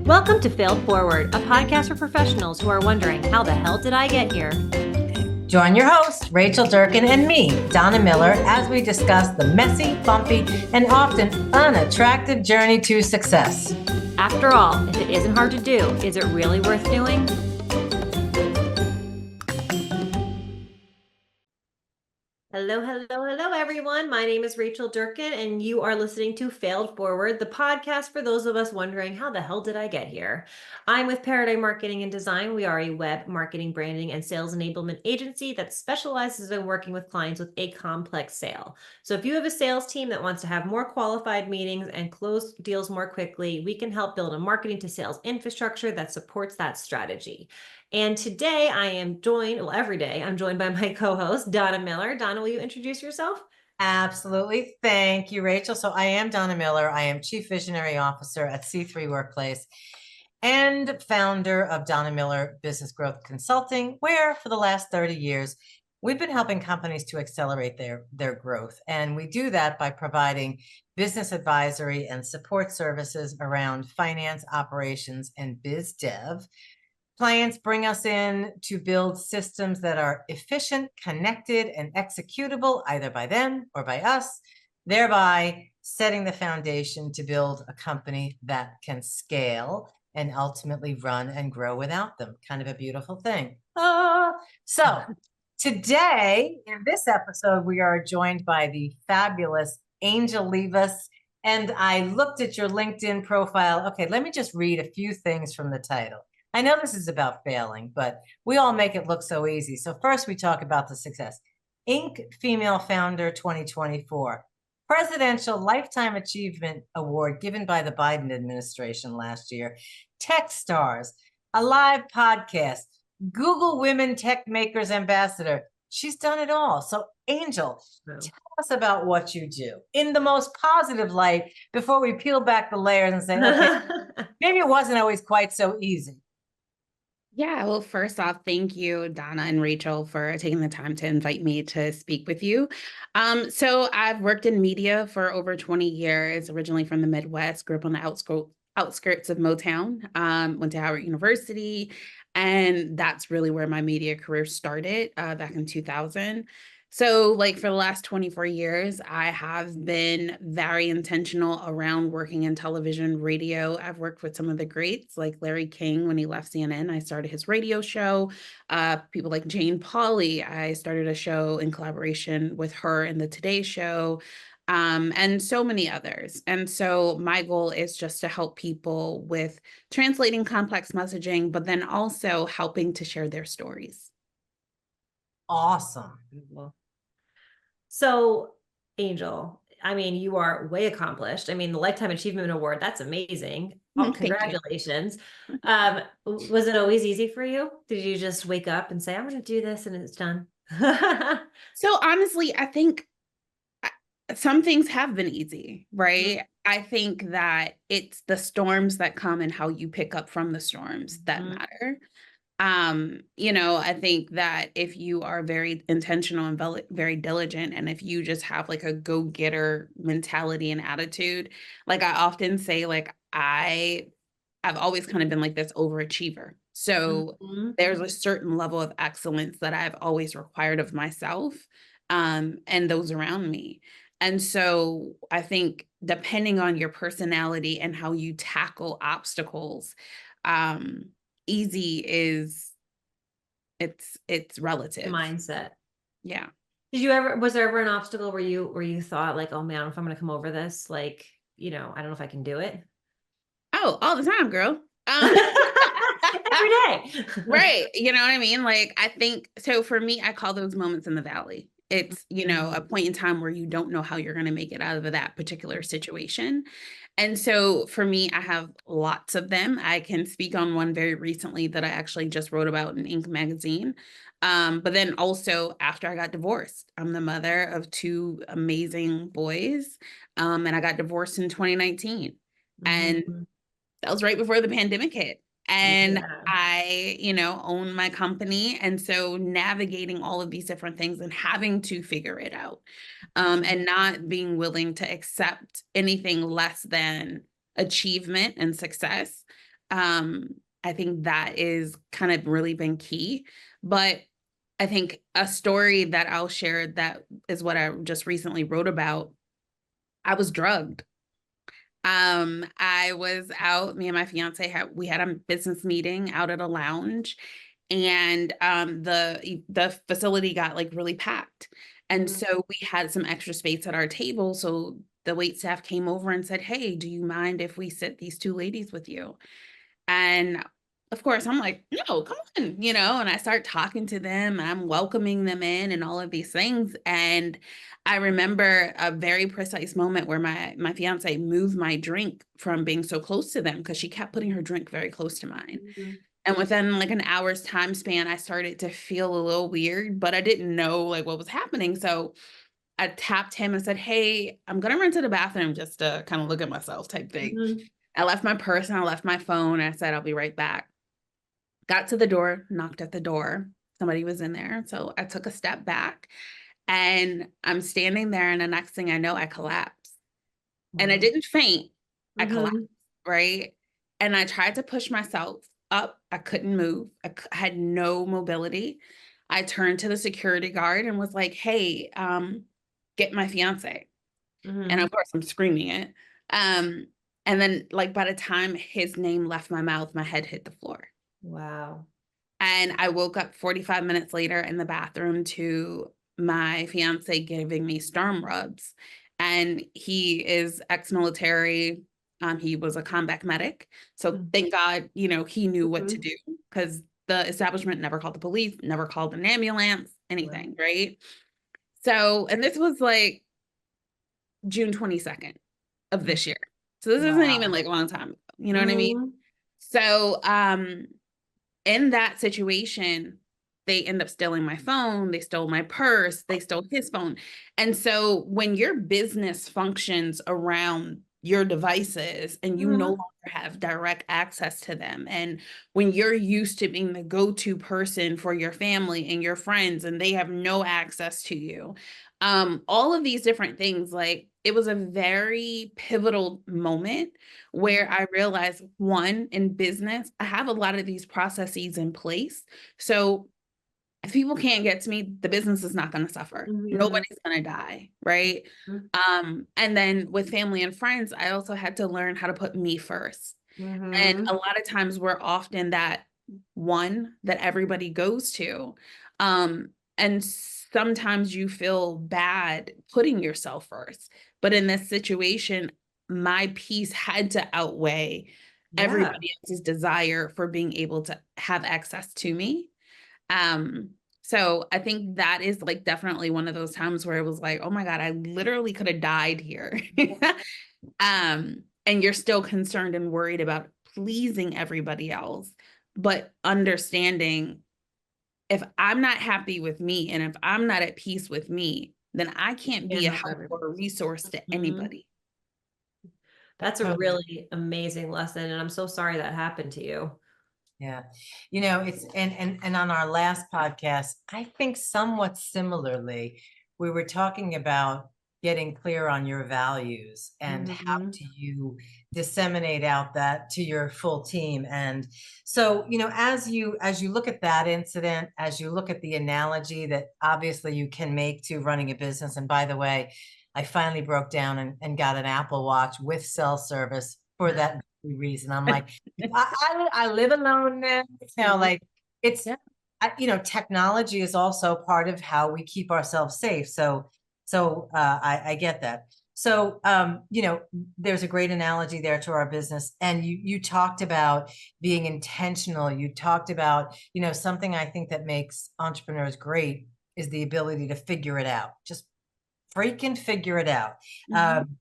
Welcome to Failed Forward, a podcast for professionals who are wondering, how the hell did I get here? Join your host, Rachel Durkin, and me, Donna Miller, as we discuss the messy, bumpy, and often unattractive journey to success. After all, if it isn't hard to do, is it really worth doing? Hello, everyone. My name is Rachel Durkin, and you are listening to Failed Forward, the podcast for those of us wondering, how the hell did I get here? I'm with Paradigm Marketing and Design. We are a web marketing, branding, and sales enablement agency that specializes in working with clients with a complex sale. So if you have a sales team that wants to have more qualified meetings and close deals more quickly, we can help build a marketing to sales infrastructure that supports that strategy. And today I am joined, every day I'm joined by my co-host, Donna Miller. Donna, will you introduce yourself? Absolutely. Thank you, Rachel. So I am Donna Miller. I am Chief Visionary Officer at C3 Workplace and founder of Donna Miller Business Growth Consulting, where for the last 30 years, we've been helping companies to accelerate their growth. And we do that by providing business advisory and support services around finance, operations, and biz dev. Clients bring us in to build systems that are efficient, connected, and executable either by them or by us, thereby setting the foundation to build a company that can scale and ultimately run and grow without them. Kind of a beautiful thing. So today, in this episode, we are joined by the fabulous Angel Livas. And I looked at your LinkedIn profile. Okay, let me just read a few things from the title. I know this is about failing, but we all make it look so easy. So first we talk about the success. Inc. Female Founder 2024, Presidential Lifetime Achievement Award given by the Biden administration last year, Tech Stars, a live podcast, Google Women Tech Makers Ambassador. She's done it all. So Angel, tell us about what you do in the most positive light before we peel back the layers and say, okay, maybe it wasn't always quite so easy. Yeah, well, first off, thank you, Donna and Rachel, for taking the time to invite me to speak with you. So I've worked in media for over 20 years, originally from the Midwest, grew up on the outskirts of Motown, went to Howard University, and that's really where my media career started back in 2000. So like for the last 24 years, I have been very intentional around working in television, radio. I've worked with some of the greats like Larry King when he left CNN. I started his radio show. People like Jane Pauley. I started a show in collaboration with her in the Today Show. And so many others. And so my goal is just to help people with translating complex messaging, but then also helping to share their stories. Awesome. So, Angel, I mean, you are way accomplished. I mean, the Lifetime Achievement Award, that's amazing. Oh, congratulations. Was it always easy for you? Did you just wake up and say, I'm going to do this and it's done? So honestly, I think some things have been easy, right? I think that it's the storms that come and how you pick up from the storms that matter. I think that if you are very intentional and very diligent, and if you just have like a go-getter mentality and attitude, like I often say, like I've always kind of been like this overachiever. So there's a certain level of excellence that I've always required of myself, and those around me. And so I think depending on your personality and how you tackle obstacles, easy is it's relative. Mindset. Yeah. Was there ever an obstacle where you thought like, oh man, if I'm going to come over this, like, I don't know if I can do it? Oh, all the time, girl. Every day. Right. You know what I mean? Like, I think, so for me, I call those moments in the valley. It's, a point in time where you don't know how you're going to make it out of that particular situation. And so for me, I have lots of them. I can speak on one very recently that I actually just wrote about in Inc. magazine. But then also after I got divorced, I'm the mother of two amazing boys. And I got divorced in 2019. And that was right before the pandemic hit. And I, own my company. And so navigating all of these different things and having to figure it out, and not being willing to accept anything less than achievement and success, I think that is kind of really been key. But I think a story that I'll share that is what I just recently wrote about. I was drugged. I was out, me and my fiance had a business meeting out at a lounge, and the facility got like really packed. And Mhm. so we had some extra space at our table. So the wait staff came over and said, "Hey, do you mind if we sit these two ladies with you?" And of course, I'm like, "No, come on," and I start talking to them. I'm welcoming them in and all of these things. And I remember a very precise moment where my fiance moved my drink from being so close to them because she kept putting her drink very close to mine. Mhm. And within like an hour's time span, I started to feel a little weird, but I didn't know like what was happening. So I tapped him and said, "Hey, I'm gonna run to the bathroom just to kind of look at myself," type thing. Mhm. I left my purse and I left my phone. I said, "I'll be right back." Got to the door, knocked at the door. Somebody was in there. So I took a step back and I'm standing there. And the next thing I know, I collapsed. And I Wow. didn't faint, I collapsed, Mhm. right? And I tried to push myself up. I couldn't move. I had no mobility. I turned to the security guard and was like, "Hey, get my fiance." And Mhm. of course, I'm screaming it. Um, and then, like, by the time his name left my mouth, my head hit the floor. Wow. And I woke up 45 minutes later in the bathroom to my fiance giving me storm rubs. And he is ex-military. He was a combat medic. So Mhm. thank God, he knew what to Mhm. do because the establishment never called the police, never called an ambulance, Wow. anything, right? So, and this was like June 22nd of this year. So this isn't even Wow. like a long time ago. You know what I mean? Mhm. So, in that situation, they end up stealing my phone, they stole my purse, they stole his phone. And so when your business functions around your devices and you no Mhm. longer have direct access to them, and when you're used to being the go-to person for your family and your friends and they have no access to you, all of these different things, like it was a very pivotal moment where I realized, one, in business, I have a lot of these processes in place. So if people can't get to me, the business is not going to suffer. Mhm. Nobody's going to die, right? Mhm. And then with family and friends, I also had to learn how to put me first. And a Mhm. lot of times we're often that one that everybody goes to. And sometimes you feel bad putting yourself first. But in this situation, my peace had to outweigh Yeah. everybody else's desire for being able to have access to me. Um, so I think that is like definitely one of those times where it was like, oh my God, I literally could have died here. And you're still concerned and worried about pleasing everybody else, but understanding if I'm not happy with me and if I'm not at peace with me, then I can't Can't be a help help or everybody. a resource to Mhm. anybody. That's a Totally. really amazing lesson, and I'm so sorry that happened to you. Yeah. It's and on our last podcast, I think somewhat similarly, we were talking about getting clear on your values and how Mhm. do you disseminate out that to your full team. And so, as you look at that incident, as you look at the analogy that obviously you can make to running a business, and by the way, I finally broke down and got an Apple Watch with cell service for that very reason. I'm like, I live alone now. Mhm. Like it's, Yeah. technology is also part of how we keep ourselves safe. So I get that. So, there's a great analogy there to our business. And you talked about being intentional. You talked about, something I think that makes entrepreneurs great is the ability to figure it out. Just freaking figure it out. Mhm. Um,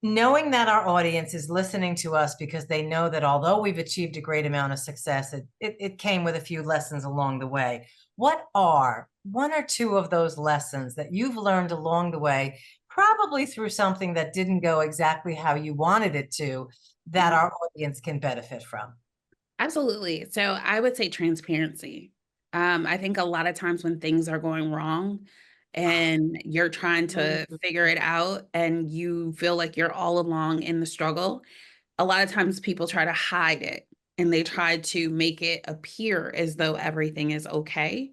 Knowing that our audience is listening to us because they know that although we've achieved a great amount of success, it came with a few lessons along the way. What are one or two of those lessons that you've learned along the way, probably through something that didn't go exactly how you wanted it to, that Mhm. our audience can benefit from? Absolutely. So I would say transparency. I think a lot of times when things are going wrong and you're trying to Mhm. figure it out and you feel like you're all along in the struggle, a lot of times people try to hide it and they try to make it appear as though everything is okay.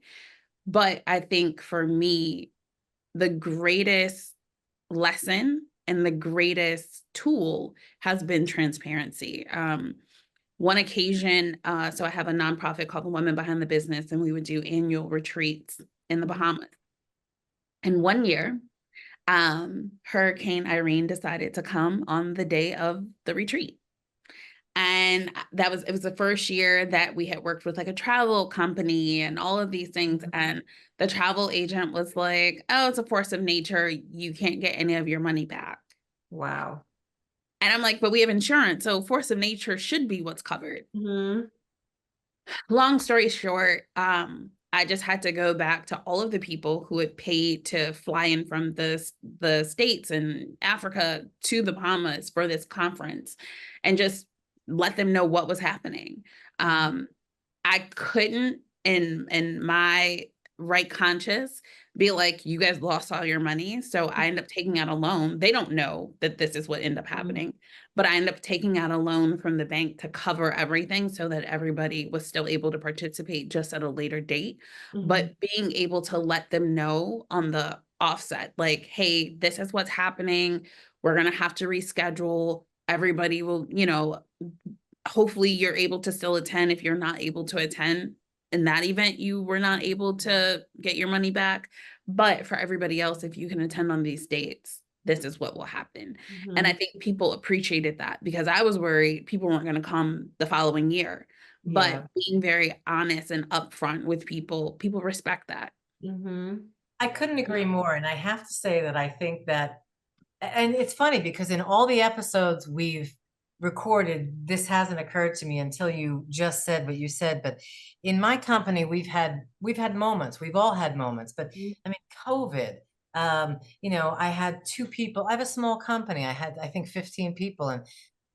But I think for me, the greatest lesson and the greatest tool has been transparency. One occasion, so I have a nonprofit called the Women Behind the Business, and we would do annual retreats in the Bahamas. And one year, Hurricane Irene decided to come on the day of the retreat. And it was the first year that we had worked with like a travel company and all of these things. And the travel agent was like, oh, it's a force of nature. You can't get any of your money back. Wow. And I'm like, but we have insurance. So force of nature should be what's covered. Mm-hmm. Long story short, I just had to go back to all of the people who had paid to fly in from the States and Africa to the Bahamas for this conference and just let them know what was happening. I couldn't in my right conscious be like, you guys lost all your money. So I end up taking out a loan. They don't know that this is what ended up happening, but I end up taking out a loan from the bank to cover everything so that everybody was still able to participate just at a later date. But being able to let them know on the offset, like, hey, this is what's happening. We're going to have to reschedule. Everybody will, hopefully you're able to still attend. If you're not able to attend in that event, you were not able to get your money back. But for everybody else, if you can attend on these dates, this is what will happen. And I think people appreciated that because I was worried people weren't going to come the following year. But being very honest and upfront with people respect that. I couldn't agree more. And I have to say that I think that, and it's funny because in all the episodes we've recorded, this hasn't occurred to me until you just said what you said. But in my company, we've had moments. We've all had moments. But I mean, COVID. I had two people. I have a small company. I had, I think, 15 people, and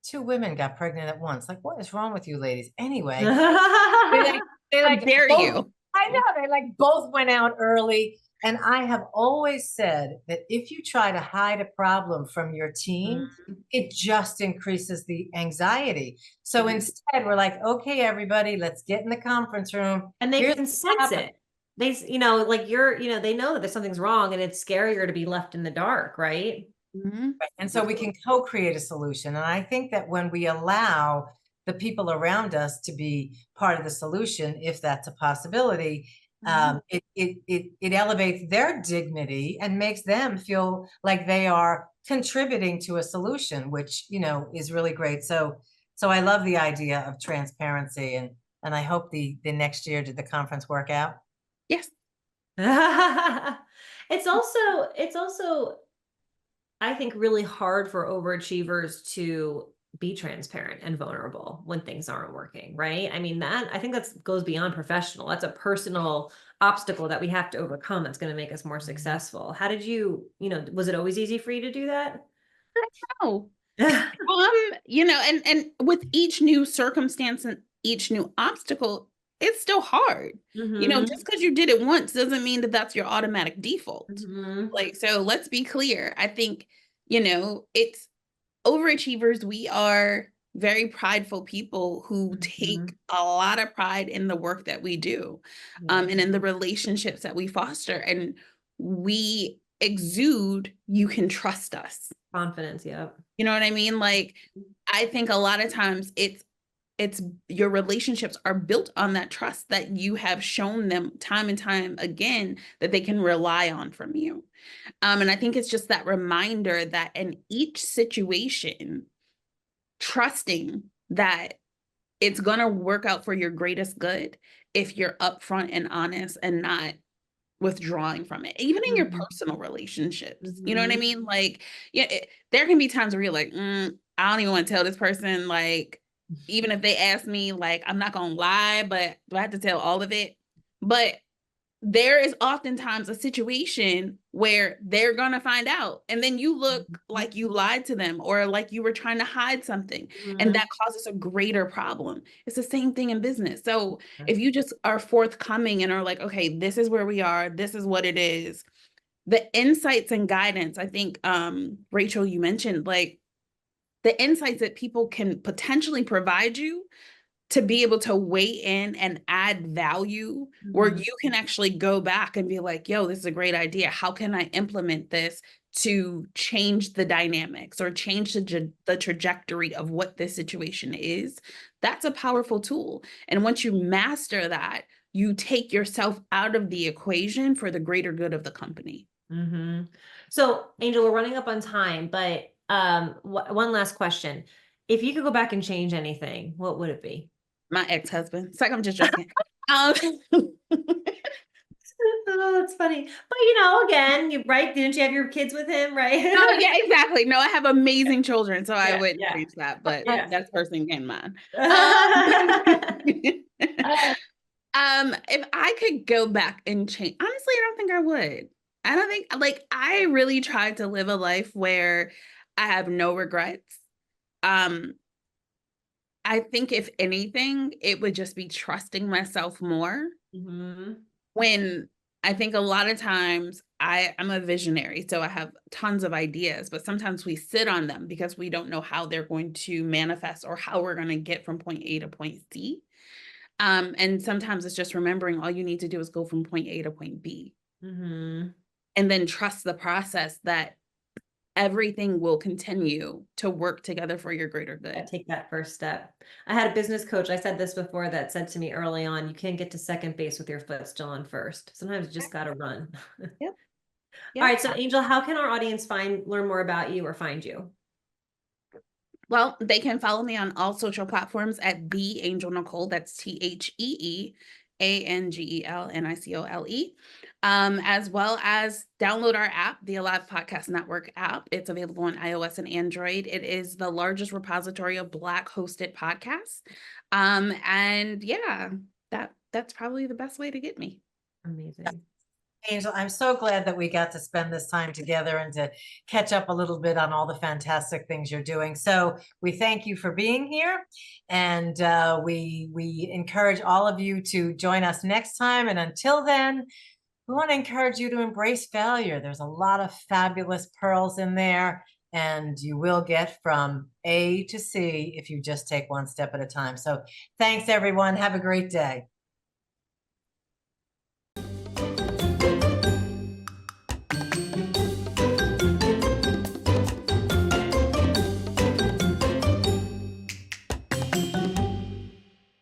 two women got pregnant at once. Like, what is wrong with you ladies? Anyway, they How dare both, you? I know they like both went out early. And I have always said that if you try to hide a problem from your team, it just increases the anxiety. So instead, we're like, okay, everybody, let's get in the conference room. And they can sense it. They, like they know that something's wrong and it's scarier to be left in the dark, right? And so we can co-create a solution. And I think that when we allow the people around us to be part of the solution, if that's a possibility, it elevates their dignity and makes them feel like they are contributing to a solution, which is really great. So I love the idea of transparency, and I hope the next year, did the conference work out? Yes. It's also I think really hard for overachievers to be transparent and vulnerable when things aren't working, right? I mean, I think that goes beyond professional. That's a personal obstacle that we have to overcome that's going to make us more successful. How did was it always easy for you to do that? No. And with each new circumstance and each new obstacle, it's still hard. Just because you did it once doesn't mean that that's your automatic default. Like, so let's be clear. I think, it's overachievers. We are very prideful people who take a lot of pride in the work that we do, and in the relationships that we foster. And we exude, you can trust us. Confidence, yeah. You know what I mean? Like, I think a lot of times it's your relationships are built on that trust that you have shown them time and time again that they can rely on from you. And I think it's just that reminder that in each situation, trusting that it's going to work out for your greatest good if you're upfront and honest and not withdrawing from it, even in your personal relationships. You know what I mean? Like, there can be times where you're like, I don't even want to tell this person, like, even if they ask me, like, I'm not gonna lie, but do I have to tell all of it? But there is oftentimes a situation where they're gonna find out, and then you look like you lied to them or like you were trying to hide something, and that causes a greater problem. It's the same thing in business. So if you just are forthcoming and are like, okay, this is where we are, this is what it is, the insights and guidance, I think, Rachel, you mentioned, like, the insights that people can potentially provide you to be able to weigh in and add value where Mhm. you can actually go back and be like, yo, this is a great idea. How can I implement this to change the dynamics or change the trajectory of what this situation is? That's a powerful tool. And once you master that, you take yourself out of the equation for the greater good of the company. Mhm. So, Angel, we're running up on time, but one last question. If you could go back and change anything, what would it be? My ex-husband. It's like I'm just joking. Um, Oh, that's funny. But again, right? Didn't you have your kids with him, right? No, yeah, exactly. No, I have amazing children, so I Yeah, wouldn't yeah, change that, but yeah. that's personally in mine. Um, if I could go back and change, honestly, I don't think I would. I don't think, like, I really tried to live a life where I have no regrets. Um, I think if anything, it would just be trusting myself more. Mhm. When I think a lot of times I'm a visionary, so I have tons of ideas, but sometimes we sit on them because we don't know how they're going to manifest or how we're going to get from point A to point C. And sometimes it's just remembering all you need to do is go from point A to point B Mhm. and then trust the process that everything will continue to work together for your greater Yeah, good. take that first step. I had a business coach, I said this before, that said to me early on, you can't get to second base with your foot still on first. Sometimes you just got to run. Yep. All Yep. right, so Angel, how can our audience learn more about you or find you? Well, they can follow me on all social platforms at the Angel Nicole. That's TheAngelNicole, as well as download our app, the Alive Podcast Network app. It's available on iOS and Android. It is the largest repository of Black hosted podcasts. And yeah, that's probably the best way to get me. Amazing. Angel, I'm so glad that we got to spend this time together and to catch up a little bit on all the fantastic things you're doing. So we thank you for being here, and we encourage all of you to join us next time. And until then, we want to encourage you to embrace failure. There's a lot of fabulous pearls in there, and you will get from A to C if you just take one step at a time. So thanks, everyone. Have a great day.